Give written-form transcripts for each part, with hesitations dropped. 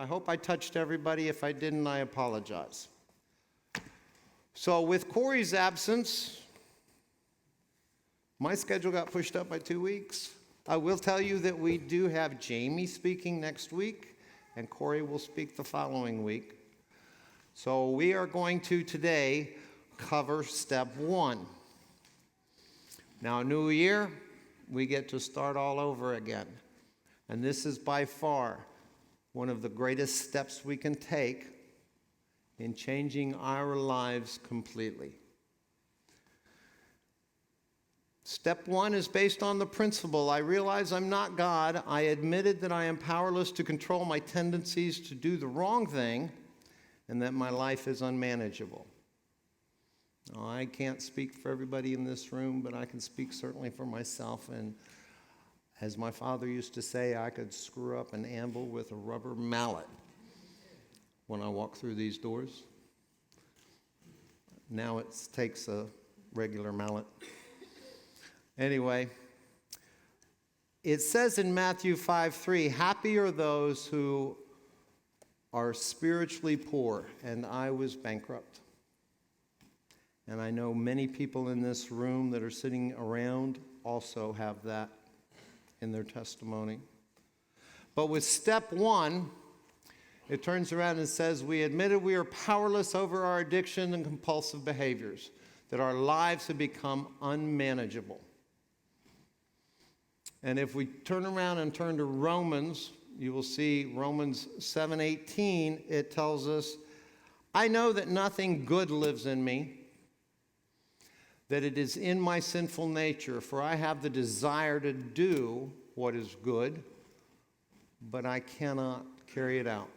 I hope I touched everybody. If I didn't, I apologize. So with Corey's absence, my schedule got pushed up by 2 weeks. I will tell you that we do have Jamie speaking next week, and Corey will speak the following week. So we are going to today cover step 1. Now, new year, we get to start all over again. And this is by far one of the greatest steps we can take in changing our lives completely. Step 1 is based on the principle, I realize I'm not God. I admitted that I am powerless to control my tendencies to do the wrong thing, and that my life is unmanageable. Now, I can't speak for everybody in this room, but I can speak certainly for myself. And as my father used to say, I could screw up an anvil with a rubber mallet when I walk through these doors. Now it takes a regular mallet. Anyway, it says in Matthew 5:3, happy are those who are spiritually poor, and I was bankrupt. And I know many people in this room that are sitting around also have that in their testimony. But with step 1, it turns around and says, we admitted we are powerless over our addiction and compulsive behaviors, that our lives have become unmanageable. And if we turn around and turn to Romans, you will see Romans 7:18, it tells us, I know that nothing good lives in me, that it is in my sinful nature, for I have the desire to do what is good, but I cannot carry it out.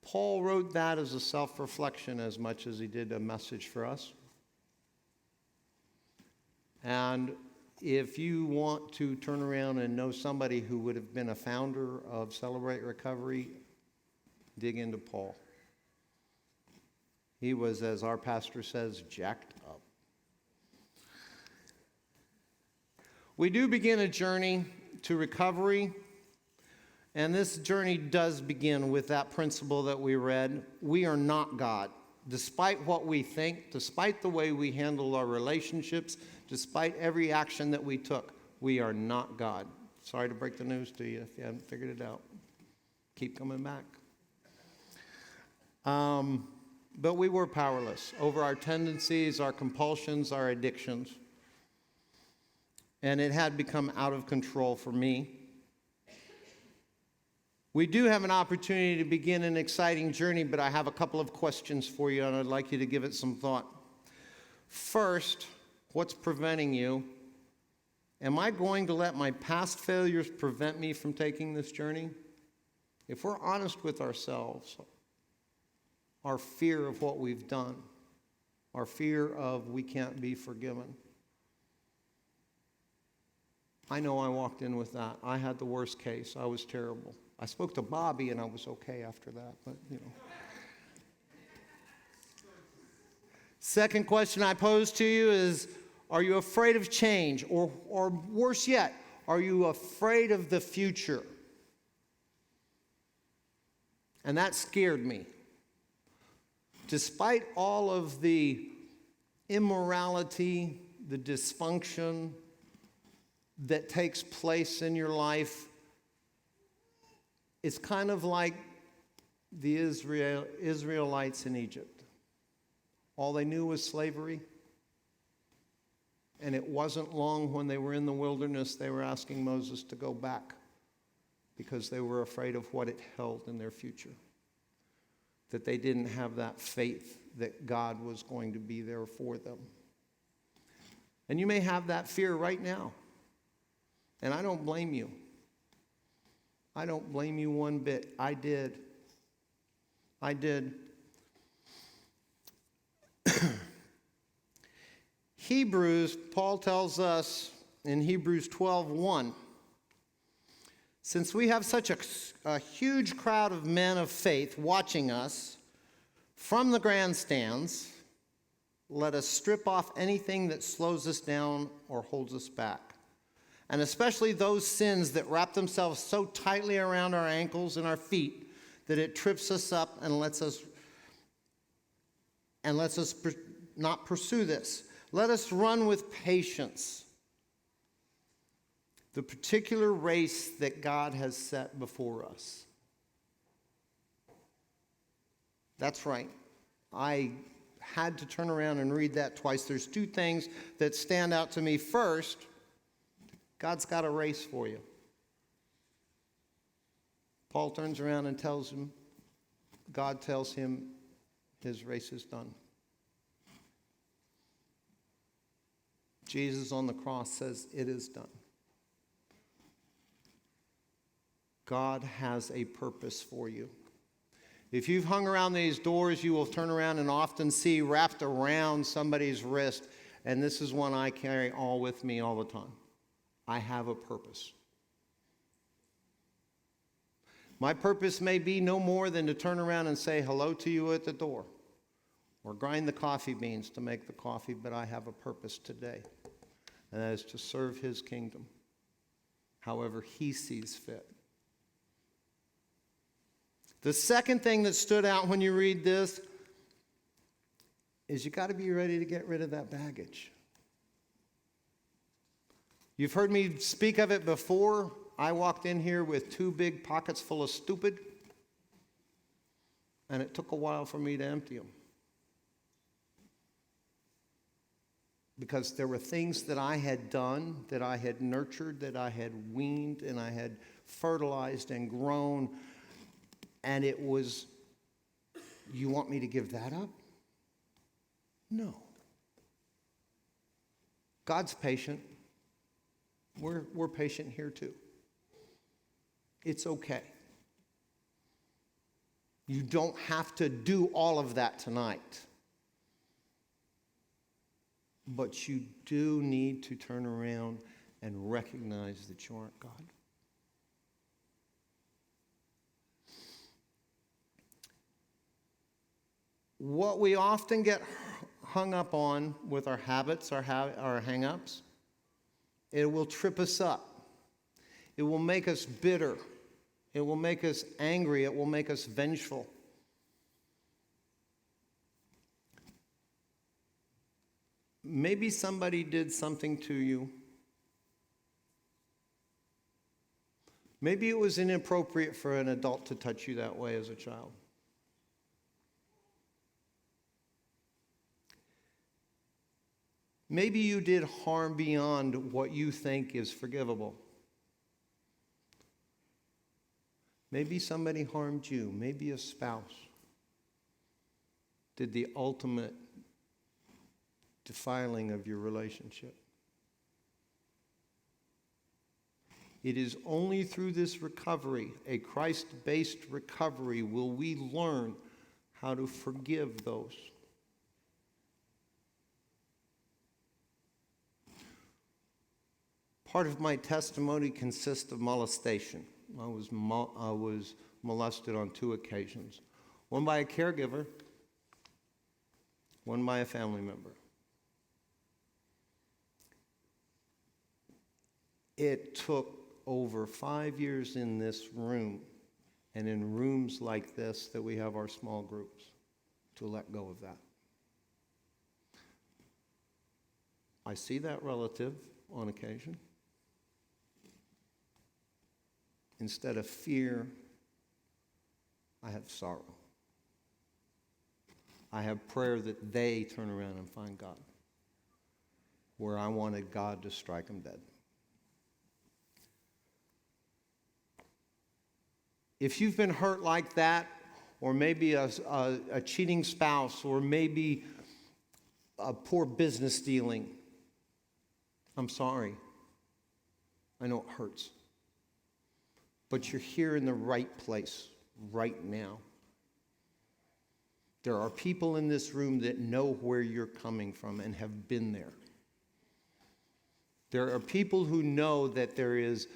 Paul wrote that as a self-reflection as much as he did a message for us. And if you want to turn around and know somebody who would have been a founder of Celebrate Recovery, dig into Paul. He was, as our pastor says, jacked up. We do begin a journey to recovery, and this journey does begin with that principle that we read. We are not God. Despite what we think, despite the way we handle our relationships, despite every action that we took, we are not God. Sorry to break the news to you if you haven't figured it out. Keep coming back. But we were powerless over our tendencies, our compulsions, our addictions. And it had become out of control for me. We do have an opportunity to begin an exciting journey, but I have a couple of questions for you, and I'd like you to give it some thought. First, what's preventing you? Am I going to let my past failures prevent me from taking this journey? If we're honest with ourselves, our fear of what we've done, our fear of we can't be forgiven. I know I walked in with that. I had the worst case. I was terrible. I spoke to Bobby and I was okay after that, but you know. Second question I pose to you is, are you afraid of change? Or worse yet, are you afraid of the future? And that scared me. Despite all of the immorality, the dysfunction that takes place in your life, it's kind of like the Israelites in Egypt. All they knew was slavery. And it wasn't long when they were in the wilderness, they were asking Moses to go back because they were afraid of what it held in their future. That they didn't have that faith that God was going to be there for them. And you may have that fear right now. And I don't blame you. I don't blame you one bit. I did. Hebrews, Paul tells us in Hebrews 12:1, since we have such a huge crowd of men of faith watching us from the grandstands, let us strip off anything that slows us down or holds us back. And especially those sins that wrap themselves so tightly around our ankles and our feet that it trips us up and lets us not pursue this. Let us run with patience the particular race that God has set before us. That's right. I had to turn around and read that twice. There's two things that stand out to me. First, God's got a race for you. Paul turns around and tells him, God tells him his race is done. Jesus on the cross says it is done. God has a purpose for you. If you've hung around these doors, you will turn around and often see wrapped around somebody's wrist, and this is one I carry all with me all the time. I have a purpose. My purpose may be no more than to turn around and say hello to you at the door, or grind the coffee beans to make the coffee, but I have a purpose today, and that is to serve his kingdom however he sees fit. The second thing that stood out when you read this is you got to be ready to get rid of that baggage. You've heard me speak of it before. I walked in here with 2 big pockets full of stupid, and it took a while for me to empty them. Because there were things that I had done, that I had nurtured, that I had weaned, and I had fertilized and grown. And it was, you want me to give that up? No. God's patient. We're patient here too. It's okay. You don't have to do all of that tonight. But you do need to turn around and recognize that you aren't God. What we often get hung up on with our habits, our hang-ups, it will trip us up. It will make us bitter. It will make us angry. It will make us vengeful. Maybe somebody did something to you. Maybe it was inappropriate for an adult to touch you that way as a child. Maybe you did harm beyond what you think is forgivable. Maybe somebody harmed you. Maybe a spouse did the ultimate defiling of your relationship. It is only through this recovery, a Christ-based recovery, will we learn how to forgive those. Part of my testimony consists of molestation. I was molested on 2 occasions. One by a caregiver, one by a family member. It took over 5 years in this room and in rooms like this that we have our small groups to let go of that. I see that relative on occasion. Instead of fear, I have sorrow. I have prayer that they turn around and find God, where I wanted God to strike them dead. If you've been hurt like that, or maybe a cheating spouse, or maybe a poor business dealing, I'm sorry. I know it hurts. But you're here in the right place right now. There are people in this room that know where you're coming from and have been there. There are people who know that there is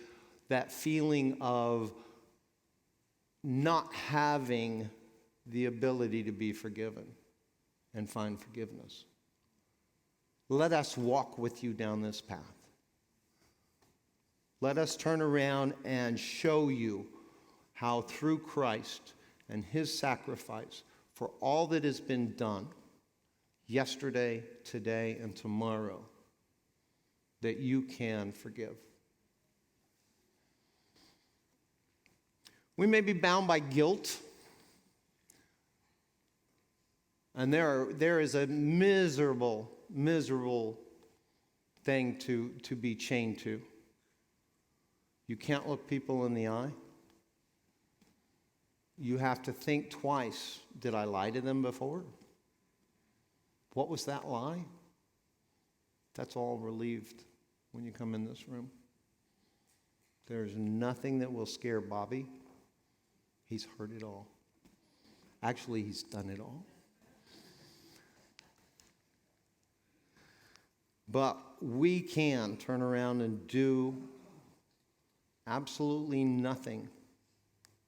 that feeling of not having the ability to be forgiven and find forgiveness. Let us walk with you down this path. Let us turn around and show you how through Christ and his sacrifice for all that has been done yesterday, today, and tomorrow, that you can forgive. We may be bound by guilt, and there is a miserable thing to be chained to. You can't look people in the eye. You have to think twice. Did I lie to them before? What was that lie? That's all relieved when you come in this room. There's nothing that will scare Bobby. He's heard it all. Actually, he's done it all. But we can turn around and do absolutely nothing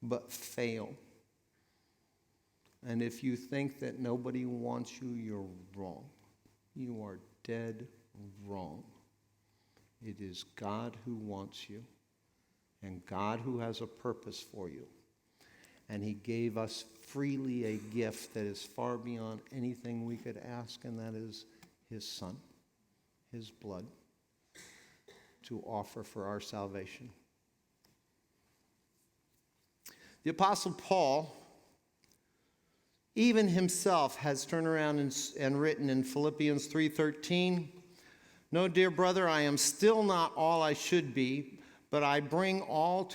but fail. And if you think that nobody wants you, you're wrong. You are dead wrong. It is God who wants you, and God who has a purpose for you. And he gave us freely a gift that is far beyond anything we could ask, and that is his Son, his blood, to offer for our salvation. The Apostle Paul, even himself, has turned around and written in Philippians 3:13, "No, dear brother, I am still not all I should be, but I bring all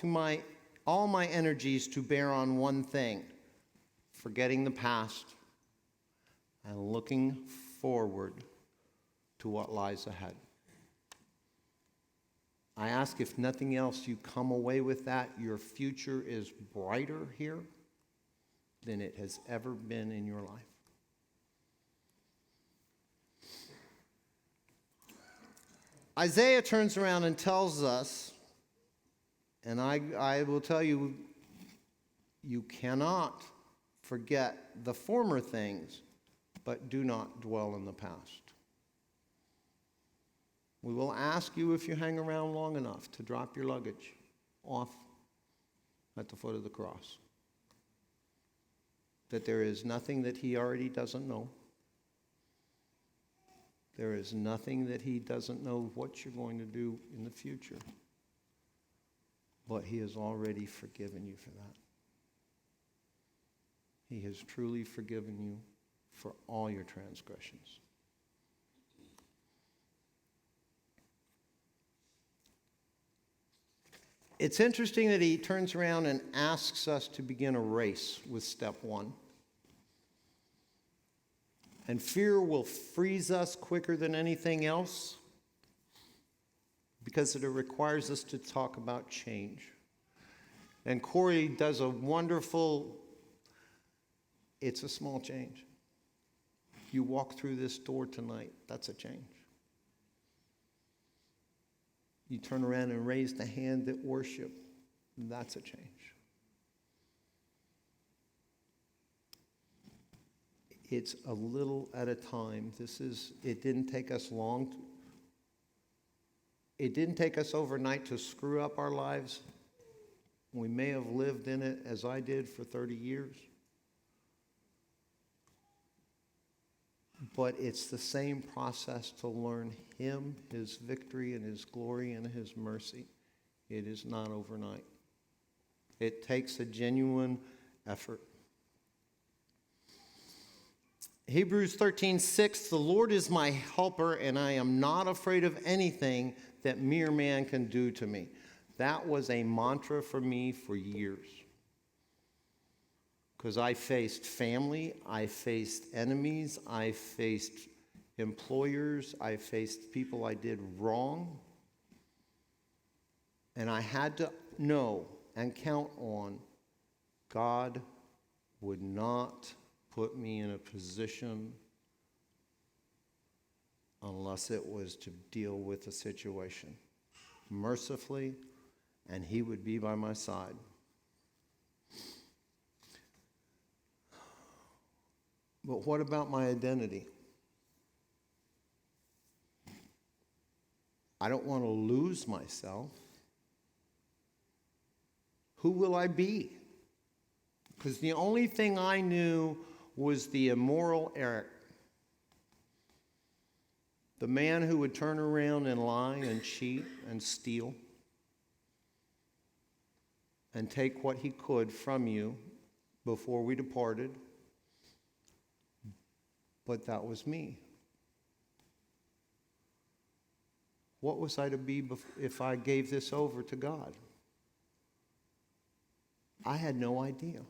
my energies to bear on one thing, forgetting the past and looking forward to what lies ahead." I ask, if nothing else, you come away with that. Your future is brighter here than it has ever been in your life. Isaiah turns around and tells us, and I will tell you, you cannot forget the former things, but do not dwell in the past. We will ask you, if you hang around long enough, to drop your luggage off at the foot of the cross. That there is nothing that he already doesn't know. There is nothing that he doesn't know what you're going to do in the future. But he has already forgiven you for that. He has truly forgiven you for all your transgressions. It's interesting that he turns around and asks us to begin a race with step one. And fear will freeze us quicker than anything else because it requires us to talk about change. And Corey does a wonderful, it's a small change. You walk through this door tonight, that's a change. You turn around and raise the hand at worship, that's a change. It's a little at a time. It didn't take us long. It didn't take us overnight to screw up our lives. We may have lived in it, as I did, for 30 years. But it's the same process to learn him, his victory, and his glory, and his mercy. It is not overnight. It takes a genuine effort. Hebrews 13:6, "The Lord is my helper, and I am not afraid of anything that mere man can do to me." That was a mantra for me for years. Because I faced family, I faced enemies, I faced employers, I faced people I did wrong. And I had to know and count on God would not put me in a position unless it was to deal with the situation mercifully, and he would be by my side. But what about my identity? I don't want to lose myself. Who will I be? Because the only thing I knew was the immoral Eric. The man who would turn around and lie and cheat and steal and take what he could from you before we departed. But that was me. What was I to be if I gave this over to God? I had no idea.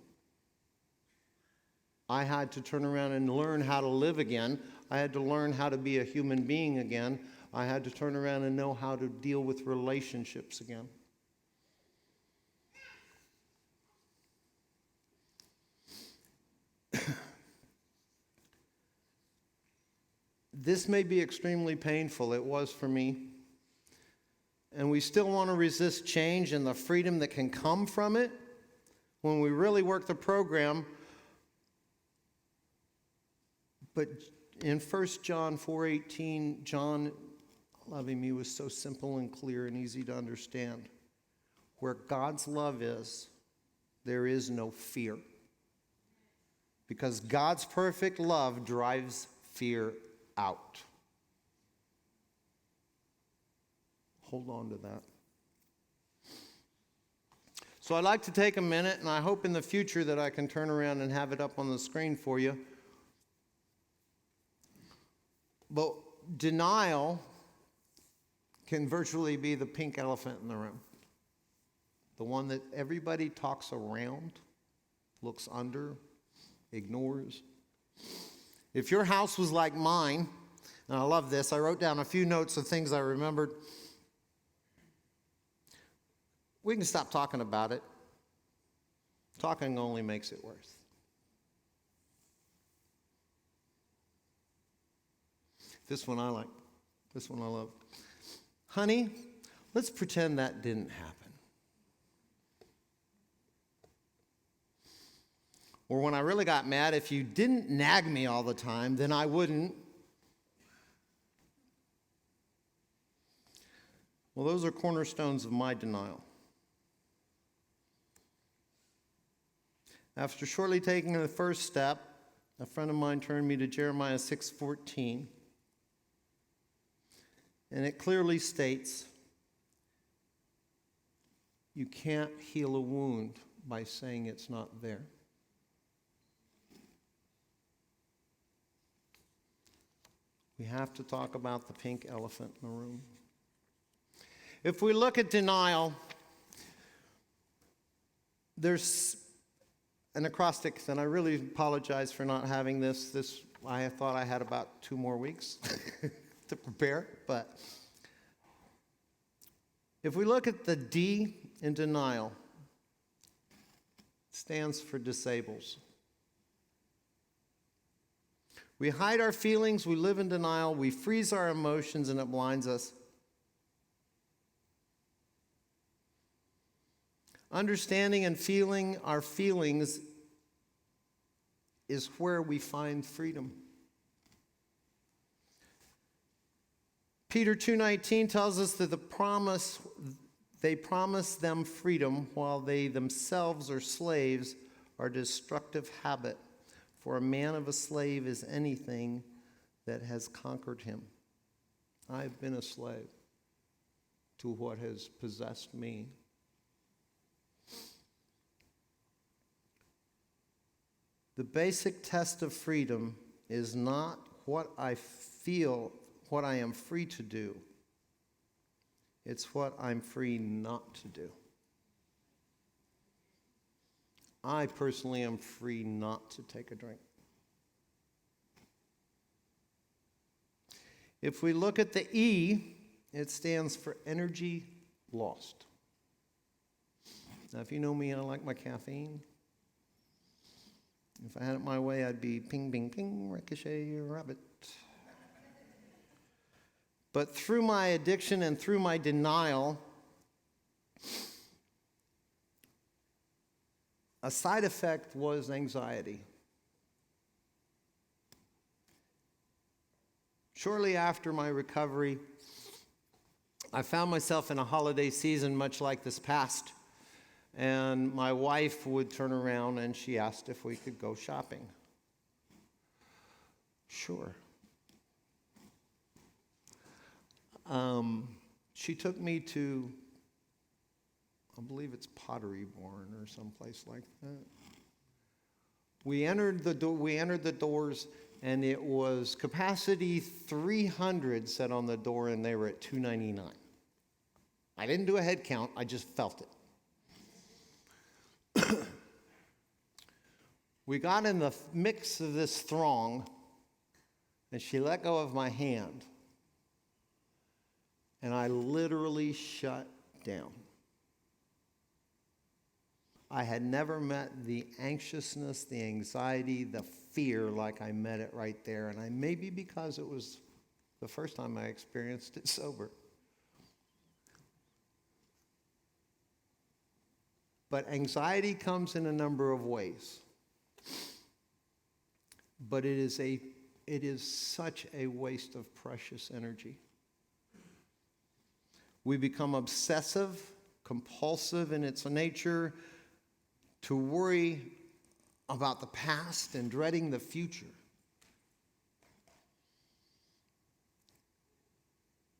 I had to turn around and learn how to live again. I had to learn how to be a human being again. I had to turn around and know how to deal with relationships again. This may be extremely painful. It was for me. And we still want to resist change and the freedom that can come from it when we really work the program. But in 1 John 4:18, John, loving me, was so simple and clear and easy to understand. Where God's love is, there is no fear. Because God's perfect love drives fear out. Hold on to that. So I'd like to take a minute, and I hope in the future that I can turn around and have it up on the screen for you. But denial can virtually be the pink elephant in the room. The one that everybody talks around, looks under, ignores. If your house was like mine, and I love this, I wrote down a few notes of things I remembered. We can stop talking about it. Talking only makes it worse. This one I like. This one I love. Honey, let's pretend that didn't happen. Or when I really got mad, if you didn't nag me all the time, then I wouldn't. Well, those are cornerstones of my denial. After shortly taking the first step, a friend of mine turned me to Jeremiah 6:14. And it clearly states, you can't heal a wound by saying it's not there. We have to talk about the pink elephant in the room. If we look at denial, there's an acrostic, and I really apologize for not having this. I thought I had about 2 more weeks to prepare, but if we look at the D in denial, it stands for disables. We hide our feelings, we live in denial, we freeze our emotions, and it blinds us. Understanding and feeling our feelings is where we find freedom. Peter 2:19 tells us that they promise them freedom while they themselves are slaves are destructive habit. For a man of a slave is anything that has conquered him. I've been a slave to what has possessed me. The basic test of freedom is not what I feel, what I am free to do. It's what I'm free not to do. I personally am free not to take a drink. If we look at the E, it stands for energy lost. Now, if you know me, I like my caffeine. If I had it my way, I'd be ping, ping, ping, ricochet, rabbit. But through my addiction and through my denial, a side effect was anxiety. Shortly after my recovery, I found myself in a holiday season much like this past. and my wife would turn around and she asked if we could go shopping. Sure. She took me to, I believe it's Pottery Barn or someplace like that. We entered the doors, and it was capacity 300 set on the door, and they were at 299. I didn't do a head count, I just felt it. We got in the mix of this throng, and she let go of my hand, and I literally shut down. I had never met the anxiousness, the anxiety, the fear like I met it right there. And maybe because it was the first time I experienced it sober. But anxiety comes in a number of ways. But it is such a waste of precious energy. We become obsessive, compulsive in its nature, to worry about the past and dreading the future.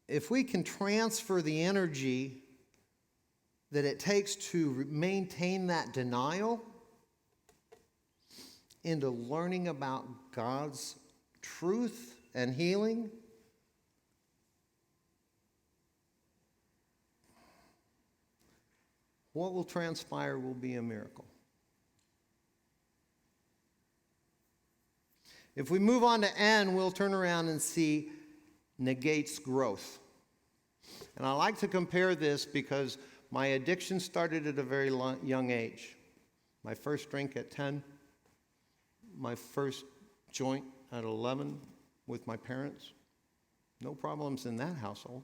If we can transfer the energy that it takes to maintain that denial into learning about God's truth and healing, what will transpire will be a miracle. If we move on to N, we'll turn around and see negates growth. And I like to compare this because my addiction started at a very young age. My first drink at 10, my first joint at 11 with my parents. No problems in that household.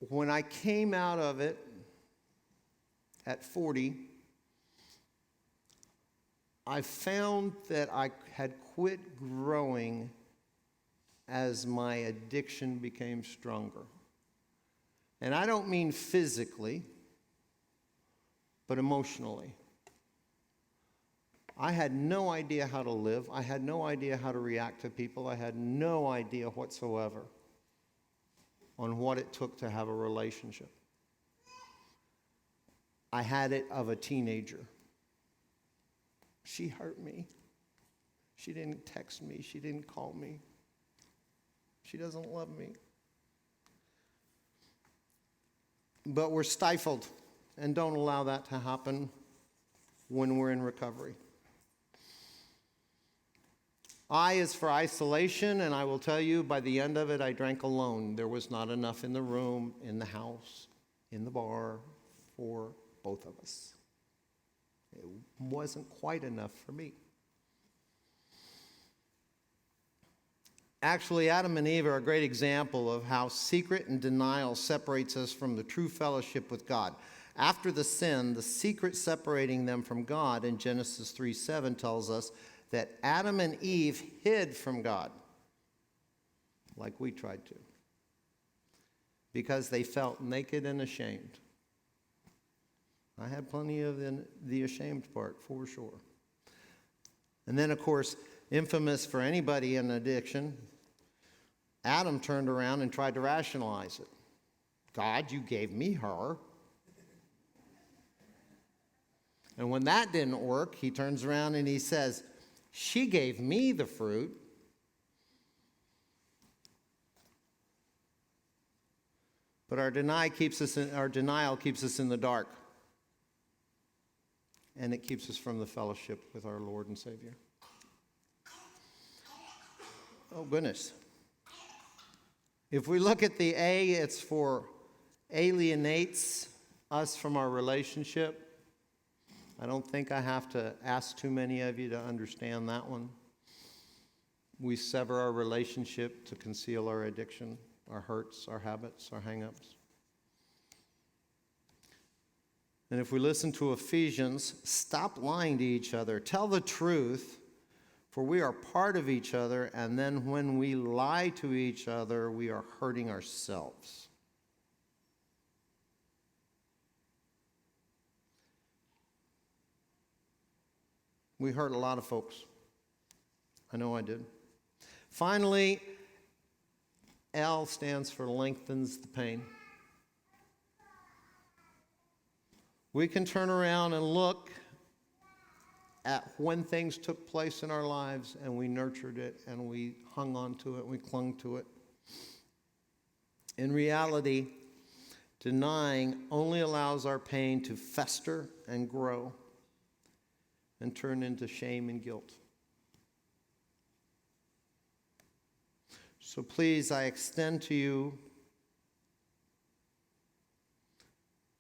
When I came out of it at 40, I found that I had quit growing as my addiction became stronger. And I don't mean physically, but emotionally. I had no idea how to live. I had no idea how to react to people. I had no idea whatsoever on what it took to have a relationship. I had it of a teenager. She hurt me. She didn't text me. She didn't call me. She doesn't love me. But we're stifled, and don't allow that to happen when we're in recovery. I is for isolation, and I will tell you, by the end of it, I drank alone. There was not enough in the room, in the house, in the bar for both of us. It wasn't quite enough for me. Actually, Adam and Eve are a great example of how secret and denial separates us from the true fellowship with God. After the sin, the secret separating them from God in Genesis 3:7 tells us that Adam and Eve hid from God, like we tried to, because they felt naked and ashamed. I had plenty of the ashamed part, for sure. And then, of course, infamous for anybody in addiction, Adam turned around and tried to rationalize it. God, you gave me her. And when that didn't work, he turns around and he says, she gave me the fruit. But our denial keeps us in the dark. And it keeps us from the fellowship with our Lord and Savior. Oh, goodness. If we look at the A, it's for alienates us from our relationship. I don't think I have to ask too many of you to understand that one. We sever our relationship to conceal our addiction, our hurts, our habits, our hang-ups. And if we listen to Ephesians, stop lying to each other. Tell the truth, for we are part of each other, and then when we lie to each other, we are hurting ourselves. We hurt a lot of folks. I know I did. Finally, L stands for lengthens the pain. We can turn around and look at when things took place in our lives and we nurtured it and we hung on to it, we clung to it. In reality, denying only allows our pain to fester and grow and turn into shame and guilt. So please, I extend to you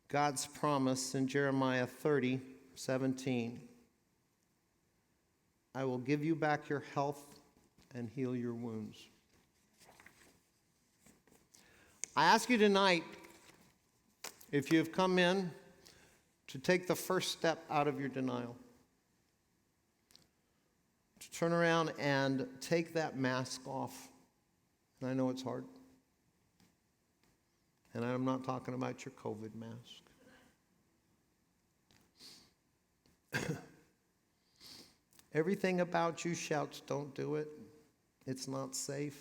God's promise in Jeremiah 30:17. I will give you back your health and heal your wounds. I ask you tonight, if you've come in, to take the first step out of your denial. To turn around and take that mask off. And I know it's hard. And I'm not talking about your COVID mask. Everything about you shouts, don't do it. It's not safe.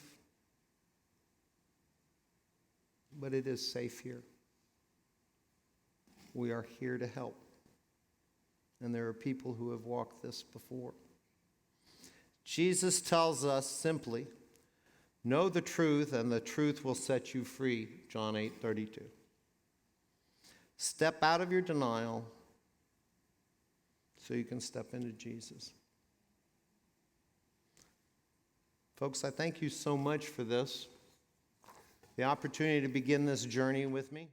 But it is safe here. We are here to help. And there are people who have walked this before. Jesus tells us simply, know the truth and the truth will set you free, John 8:32. Step out of your denial so you can step into Jesus. Folks, I thank you so much for this, the opportunity to begin this journey with me.